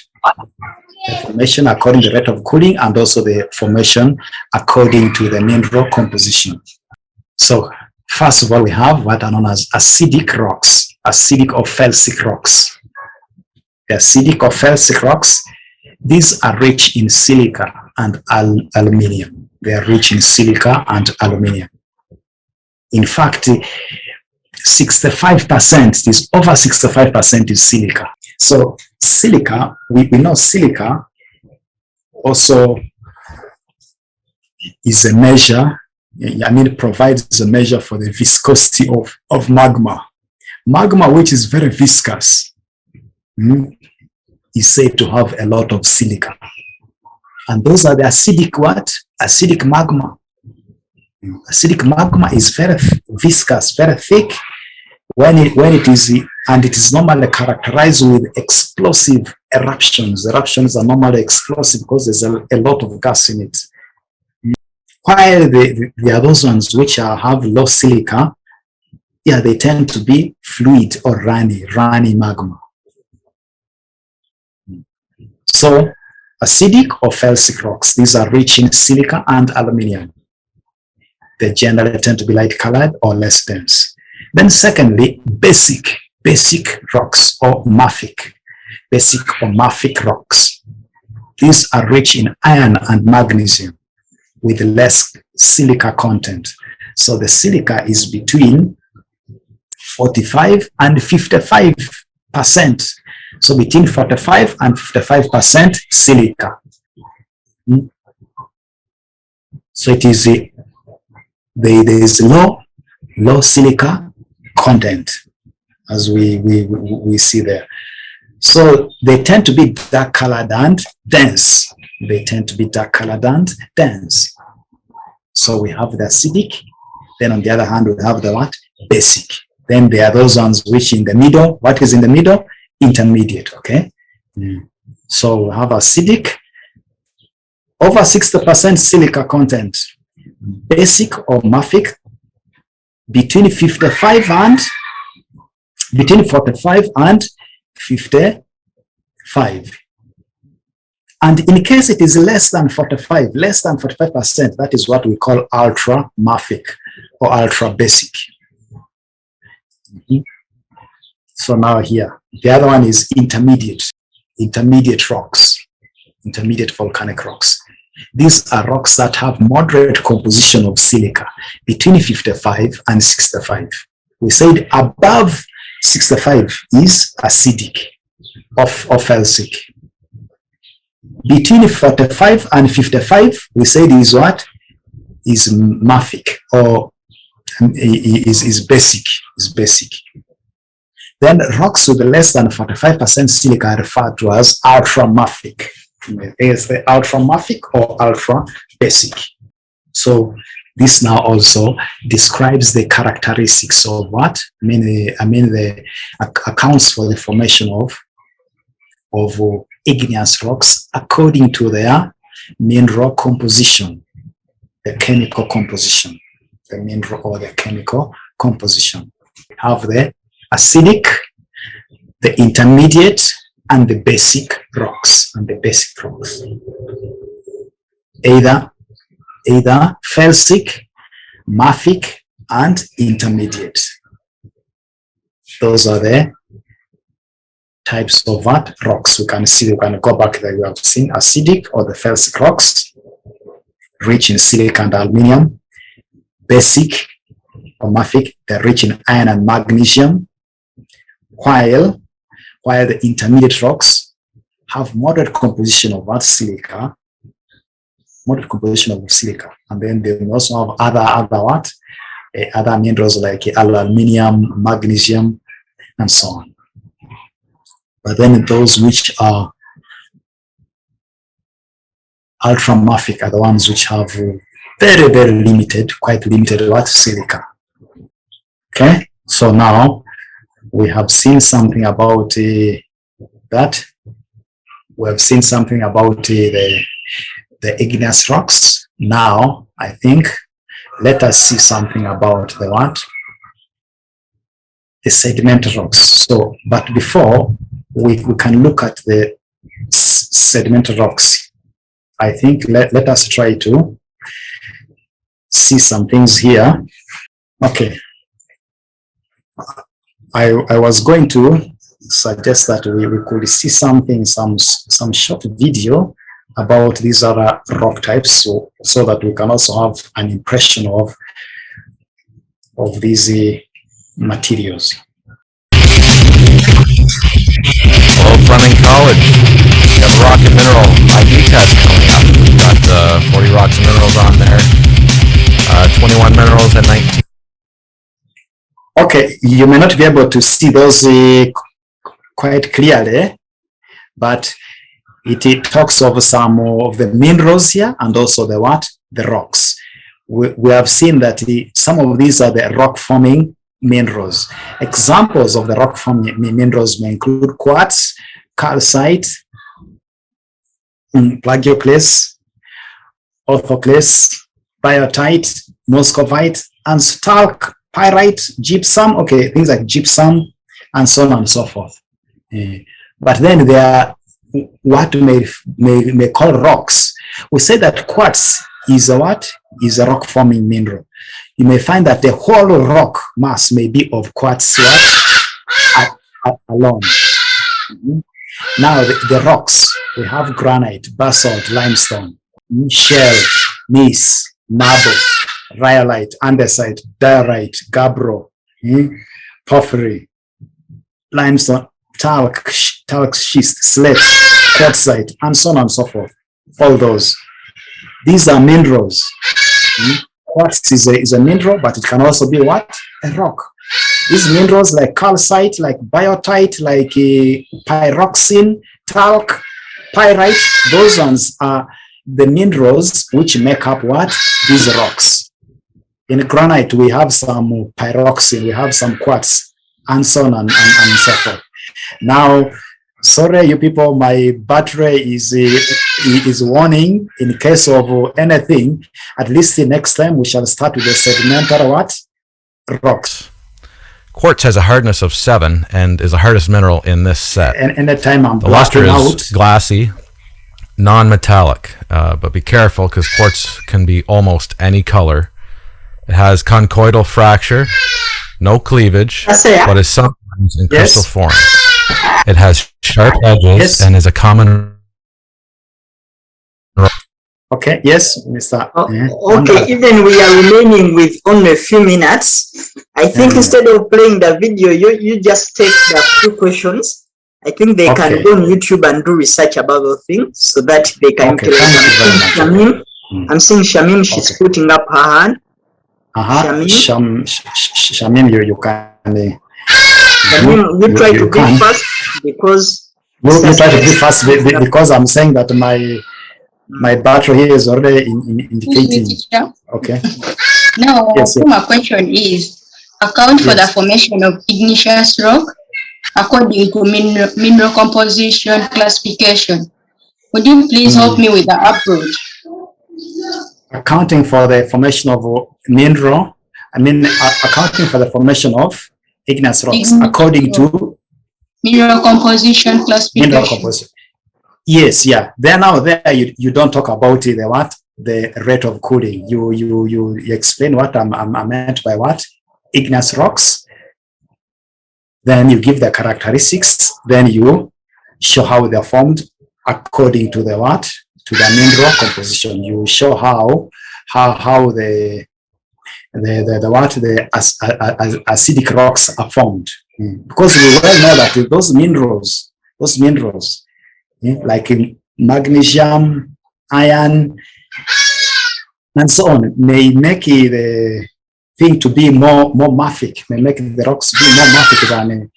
The formation according to the rate of cooling, and also the formation according to the mineral composition. So first of all, we have what are known as acidic rocks, acidic or felsic rocks. The acidic or felsic rocks, these are rich in silica and aluminium. They are rich in silica and aluminium. In fact, 65% is over 65% is silica. So silica, we know silica also is a measure, provides a measure for the viscosity of magma. Magma, which is very viscous, is said to have a lot of silica. And those are the acidic what? Acidic magma. Acidic magma is very viscous, very thick when it is, and it is normally characterized with explosive eruptions. Eruptions are normally explosive because there's a lot of gas in it. While there are those ones which have low silica, they tend to be fluid or runny magma. So acidic or felsic rocks, these are rich in silica and aluminium. They generally tend to be light colored or less dense. Then secondly, basic rocks or mafic, basic or mafic rocks. These are rich in iron and magnesium with less silica content. So the silica is between 45 and 55%. So between 45 and 55% silica. So it is there is low silica content, as we see there. So they tend to be dark colored and dense. They tend to be dark colored and dense. So we have the acidic. Then on the other hand, we have the what? Basic. Then there are those ones which in the middle. What is in the middle? Intermediate. Okay. So we have acidic, over 60% silica content. Basic or mafic, between 45 and 55. And in case it is less than 45%, that is what we call ultra mafic or ultra basic. So now here, the other one is intermediate rocks, intermediate volcanic rocks. These are rocks that have moderate composition of silica between 55 and 65. We said above 65 is acidic or felsic. Between 45 and 55, we said is what? Is mafic or is basic. Then rocks with less than 45% silica are referred to as ultramafic. Is the ultramafic or ultra basic. So this now also describes the characteristics of what? The accounts for the formation of igneous rocks according to their mineral composition, the chemical composition, the mineral or the chemical composition. We have the acidic, the intermediate, and the basic rocks, either felsic, mafic, and intermediate. Those are the types of what? Rocks. We can go back there. You have seen acidic or the felsic rocks, rich in silica and aluminium. Basic or mafic, they're rich in iron and magnesium, while the intermediate rocks have moderate composition of what? Silica, and then they will also have other minerals like aluminium, magnesium, and so on. But then those which are ultramafic are the ones which have very, very limited, quite limited what silica. Okay, so now we have seen something about that. We have seen something about the igneous rocks. Now, I think, let us see something about the what? The sedimentary rocks. So, but before, we can look at the sedimentary rocks. I think let us try to see some things here. Okay. I was going to suggest that we could see something, some short video about these other rock types, so that we can also have an impression of these materials. Hello, Fleming College. We have a rock and mineral ID test coming up. We've got 40 rocks and minerals on there. 21 minerals and 19. Okay, you may not be able to see those quite clearly, but it talks of some of the minerals here and also the what? The rocks. We have seen that some of these are the rock-forming minerals. Examples of the rock-forming minerals may include quartz, calcite, plagioclase, orthoclase, biotite, muscovite, and talc, pyrite, gypsum, okay, things like gypsum, and so on and so forth. But then there are what we may call rocks. We say that quartz is a what? Is a rock-forming mineral. You may find that the whole rock mass may be of quartz alone. Now the rocks, we have granite, basalt, limestone, shell, gneiss, marble, rhyolite, andesite, diorite, gabbro, porphyry, limestone, talc schist, slate, quartzite, and so on and so forth. All those. These are minerals. Quartz is a mineral, but it can also be what? A rock. These minerals like calcite, like biotite, like pyroxene, talc, pyrite, those ones are the minerals which make up what? These rocks. In granite, we have some pyroxene, we have some quartz, and so on and so forth. Now, sorry, you people, my battery is warning in case of anything. At least the next time we shall start with the sedimentary what? Rocks. Quartz has a hardness of 7 and is the hardest mineral in this set. And the time I'm the luster out. is glassy, non-metallic, but be careful because quartz can be almost any color. It has conchoidal fracture, no cleavage, but is sometimes in crystal form. It has sharp edges and is a common. Okay, yes, Mr. Okay, even we are remaining with only a few minutes. I think instead of playing the video, you just take the few questions. I think they can go on YouTube and do research about the thing so that they can Shamim. I'm seeing Shamim, she's putting up her hand. Shamim, you can. Shamim, you try to be fast because. You try to be fast because I'm saying that my battery here is already indicating. Okay. Now, my question is, account for the formation of igneous rock according to mineral composition classification. Would you please help me with the approach? Accounting for the formation of mineral, accounting for the formation of igneous rocks according to mineral composition classification. Mineral composition. Yes, yeah. There you don't talk about the rate of cooling. You explain what I meant by what? Igneous rocks. Then you give the characteristics. Then you show how they're formed according to the what? To the mineral composition. You show how the acidic rocks are formed. Because we well know that those minerals, like magnesium, iron, and so on, may make the thing to be more mafic, may make the rocks be more mafic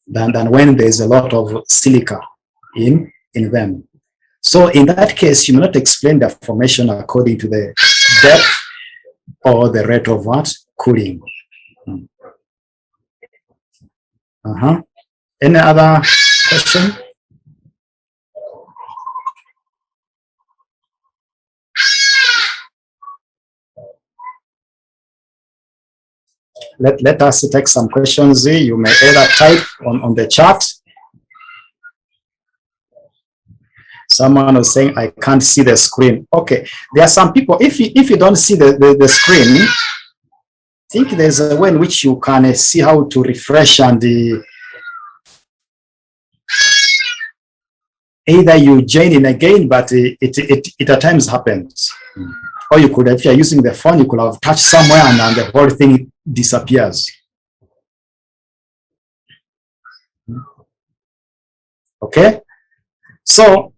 than when there's a lot of silica in them. So in that case, you may not explain the formation according to the depth or the rate of what? Cooling. Any other question? Let us take some questions. You may either type on the chat. Someone was saying, I can't see the screen. Okay, there are some people, if you don't see the screen, I think there's a way in which you can see how to refresh, and either you join in again, but it at times happens. Or you could, if you're using the phone, you could have touched somewhere and the whole thing disappears. Okay, so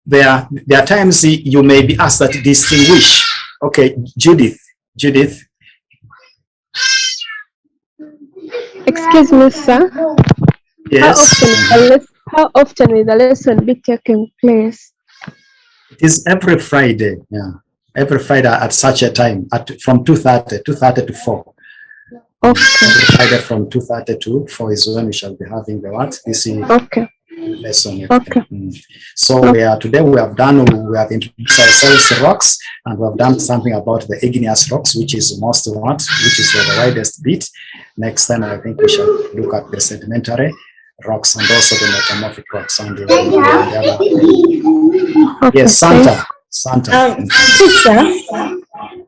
there are times you may be asked that distinguish. Okay, Judith. Excuse me, sir. Yes. How often will the lesson be taking place? It is every Friday. Yeah, every Friday at such a time, from 2:30 to 4. Okay. Every Friday from 2:30 to 4 is when we shall be having the what? This okay. Lesson. Okay. So today we have introduced ourselves rocks, and we have done something about the igneous rocks, which is the widest bit. Next time I think we shall look at the sedimentary rocks and also the metamorphic rocks and the other. Okay, yes, Santa. Teacher,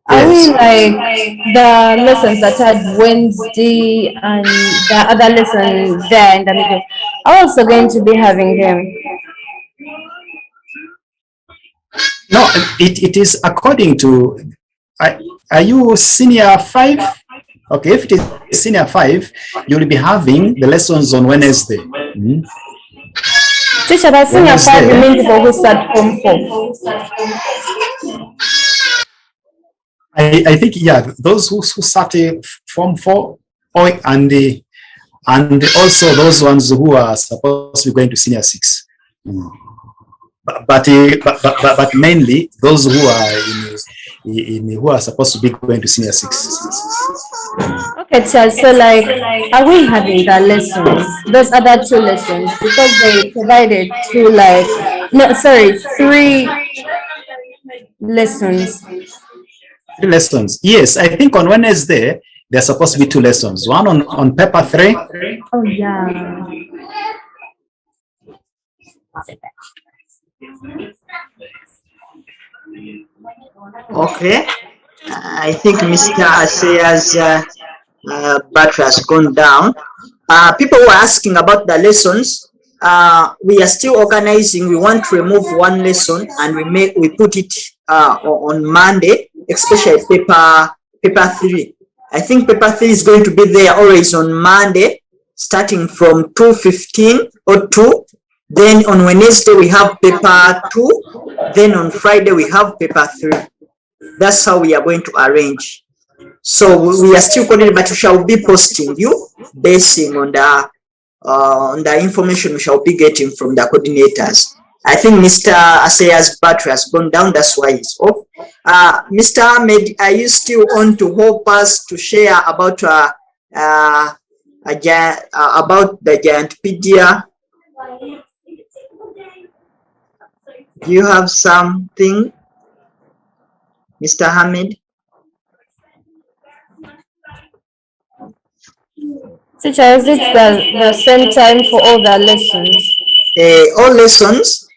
are we like the lessons that had Wednesday and the other lessons there in the middle are also going to be having them? No, it is according to, are you senior 5? Okay, if it is senior 5, you'll be having the lessons on Wednesday. Teacher, but senior 5, you mean people who start from 4? I think, yeah, those who started from 4, and also those ones who are supposed to be going to senior 6. But mainly those who are who are supposed to be going to senior 6. Okay, so like, are we having the lessons, those other 2 lessons, because they provided 3 lessons. 3 lessons. Yes, I think on Wednesday there's supposed to be 2 lessons. One on paper 3. Oh yeah. Okay, I think Mr. Asea's battery has gone down. People were asking about the lessons. We are still organizing. We want to remove 1 lesson and we put it on Monday, especially paper 3. I think paper 3 is going to be there always on Monday, starting from 2:15 or 2. Then on Wednesday we have paper 2. Then on Friday we have paper 3. That's how we are going to arrange. So we are still connected, but we shall be posting you basing on the information we shall be getting from the coordinators. I think Mr. Asea's battery has gone down, that's why he's off. Mr. Ahmed, are you still on to help us to share about the GiantPedia? Do you have something, Mr. Hamid? Teacher, is it the same time for all the lessons? All lessons.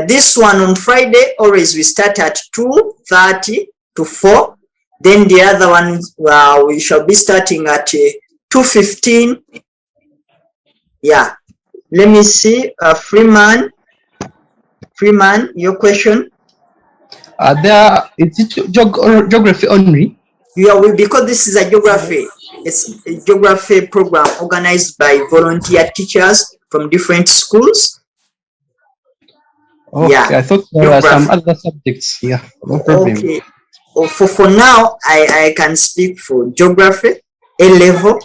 This one on Friday, always we start at 2:30 to 4. Then the other one, we shall be starting at 2:15. Yeah. Let me see. Freeman, your question? Is it geography only? Yeah, because this is a geography. It's a geography program organized by volunteer teachers from different schools. Okay, yeah, I thought there were some other subjects. Yeah, no problem. Okay. For now, I can speak for geography, A-level.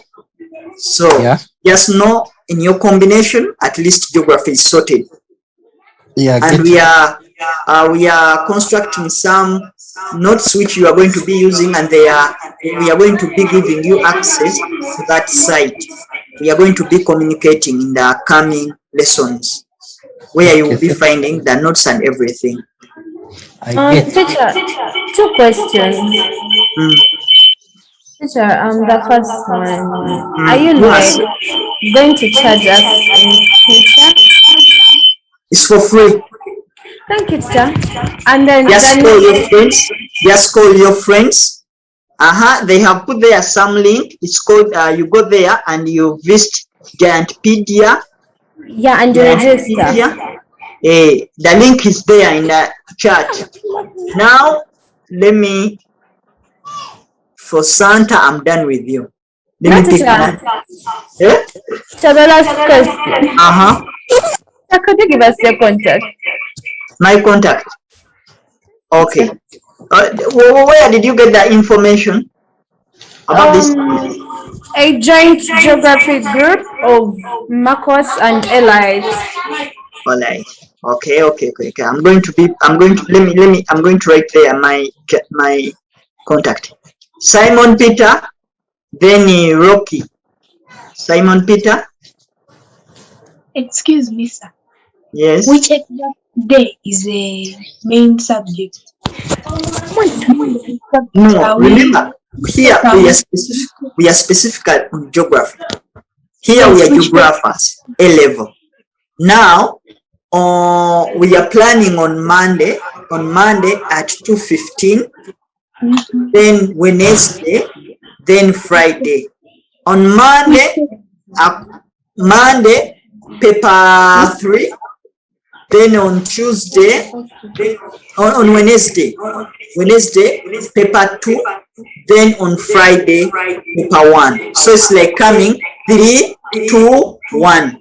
So yeah, just know in your combination, at least geography is sorted. Yeah, and we are constructing some notes which you are going to be using, and we are going to be giving you access to that site. We are going to be communicating in the coming lessons, where you will be finding the notes and everything. Teacher, 2 questions. Teacher, the first one, are you like going to charge us in future? It's for free. Thank you, teacher. And then just call your friends. Just call your friends. They have put there some link. It's called. You go there and you visit GiantPedia. Yeah, and you register. The link is there in the chat. Now, let me. For Santa, I'm done with you. Let me pick that. The last question. Could you give us your contact? My contact. Okay. Where did you get the information about this? A joint geography group of Marcos and Elite. Alright. Okay. I'm going to write there my contact. Simon Peter, then Rocky. Simon Peter. Excuse me, sir. Yes. Which exact day is the main subject? No, remember, here we are specific on geography. Here we are geographers, A level. Now, we are planning on Monday at 2:15, then Wednesday, then Friday. On Monday, paper 3, then on Tuesday, on Wednesday, paper 2, then on Friday, paper 1. So it's like coming 3, 2, 1.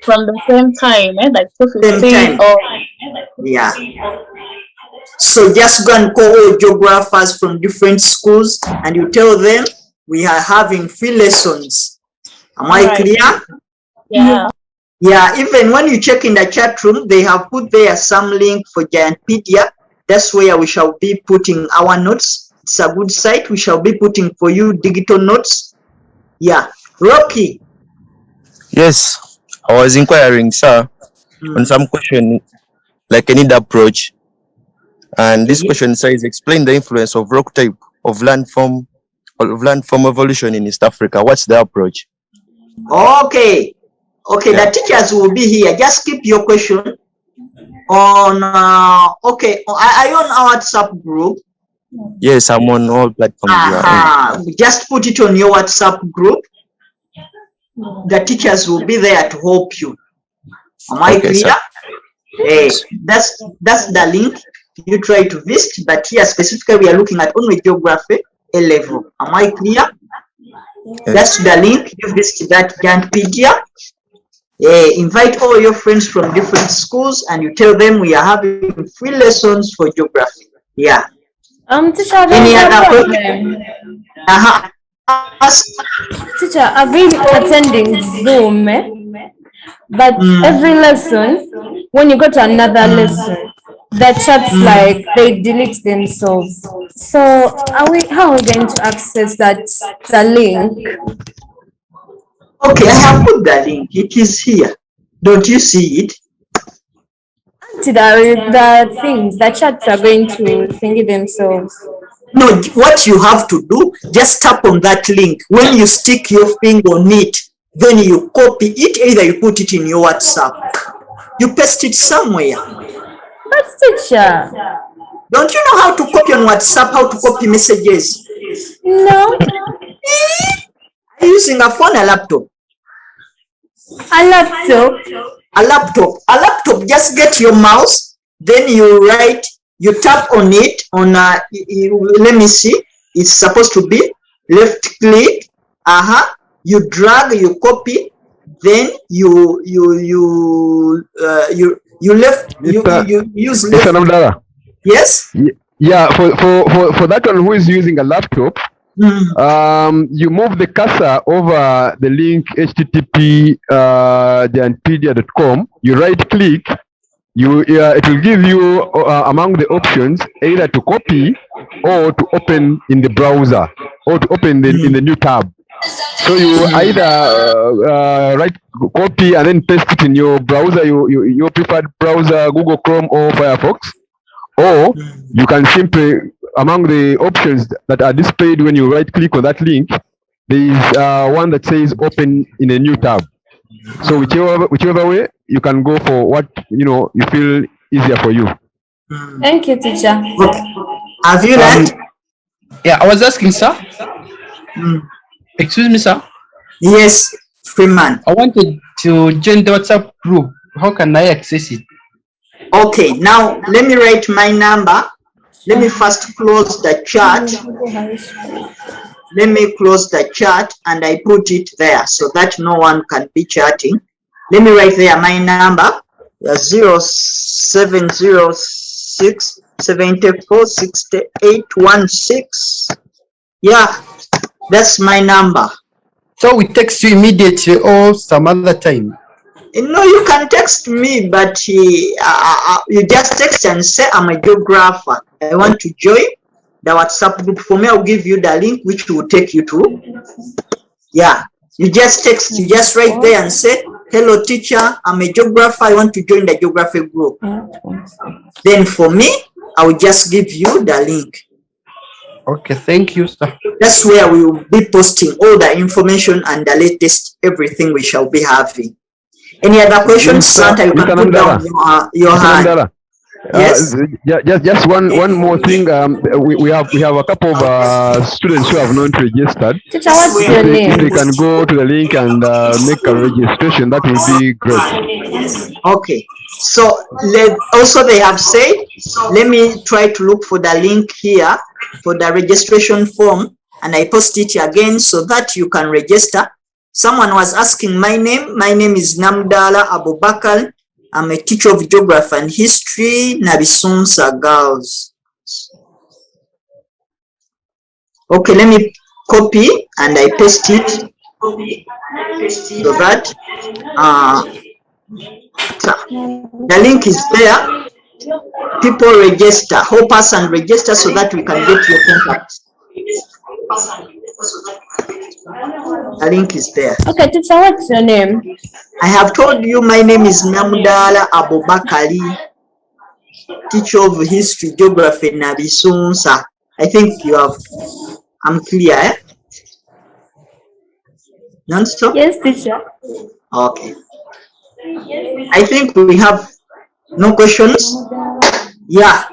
From the same time, like 2:15 or... Yeah. So just go and call all geographers from different schools and you tell them we are having free lessons. Am I clear? Yeah. Yeah, even when you check in the chat room, they have put there some link for GiantPedia. That's where we shall be putting our notes. It's a good site. We shall be putting for you digital notes. Yeah. Rocky. Yes, I was inquiring, sir, on some question, like I need approach. And this question says, explain the influence of rock type of landform evolution in East Africa. What's the approach? Okay. The teachers will be here. Just keep your question on. Are you on our WhatsApp group? Yes, I'm on all platforms. Just put it on your WhatsApp group. The teachers will be there to help you. Am I clear? That's the link you try to visit, but here specifically we are looking at only geography A level. Am I clear? That's the link. You visit that GiantPedia. Invite all your friends from different schools and you tell them we are having free lessons for geography. Yeah. Teacher, Any other problem? Teacher, I've been attending Zoom, but every lesson, when you go to another lesson, the chats like they delete themselves. So how are we going to access the link? Okay, I have put the link. It is here. Don't you see it? The things, the chats are going to thingy themselves. No, what you have to do, just tap on that link. When you stick your finger on it, then you copy it, either you put it in your WhatsApp. You paste it somewhere. But teacher, don't you know how to copy on WhatsApp, how to copy messages? No. Are you using a phone or a laptop? A laptop. A laptop, just get your mouse, then you write, you tap on it on let me see, it's supposed to be left click, you drag, you copy, then you use left. Yes? Yeah, for that one who is using a laptop, you move the cursor over the link http giantpedia.com. you right click, it will give you among the options either to copy or to open in the browser or to open in the new tab. So you either write copy and then paste it in your browser, your preferred browser, Google Chrome or Firefox, or you can simply, among the options that are displayed when you right click on that link, there is one that says open in a new tab. So whichever way, you can go for what you feel easier for you. Thank you, teacher. Okay. Have you learned? Yeah, I was asking, sir. Excuse me, sir. Yes, Freeman. I wanted to join the WhatsApp group. How can I access it? Okay, now let me write my number. Let me first close the chat. Let me close the chat and I put it there so that no one can be chatting. Let me write there my number. 0706 74 68 16. Yeah, that's my number. So we text you immediately or some other time? No, you can text me, but you just text and say, I'm a geographer. I want to join the WhatsApp group. For me, I'll give you the link which will take you to. Yeah, you just text, you just write there and say, hello teacher, I'm a geographer. I want to join the geography group. Then for me, I will just give you the link. Okay, thank you, sir. That's where we will be posting all the information and the latest everything we shall be having. Any other questions, Santa? You can put down your hand. Yes. Just one more thing. We have a couple of students who have not registered. Teacher, what's your name? If they can go to the link and make a registration, that would be great. Okay. So also they have said, let me try to look for the link here for the registration form, and I post it again so that you can register. Someone was asking my name. My name is Namdala Abubakar. I'm a teacher of geography and history, Nabisunsa Girls. Okay, let me copy and I paste it so that the link is there. People register, whole person register so that we can get your contact. The link is there. Okay, teacher, what's your name? I have told you my name is Namdala Abubakari, teacher of history, geography, Nabisunsa. I think you have, I'm clear, eh? Non-stop? Yes, teacher. Okay. I think we have no questions. Yeah,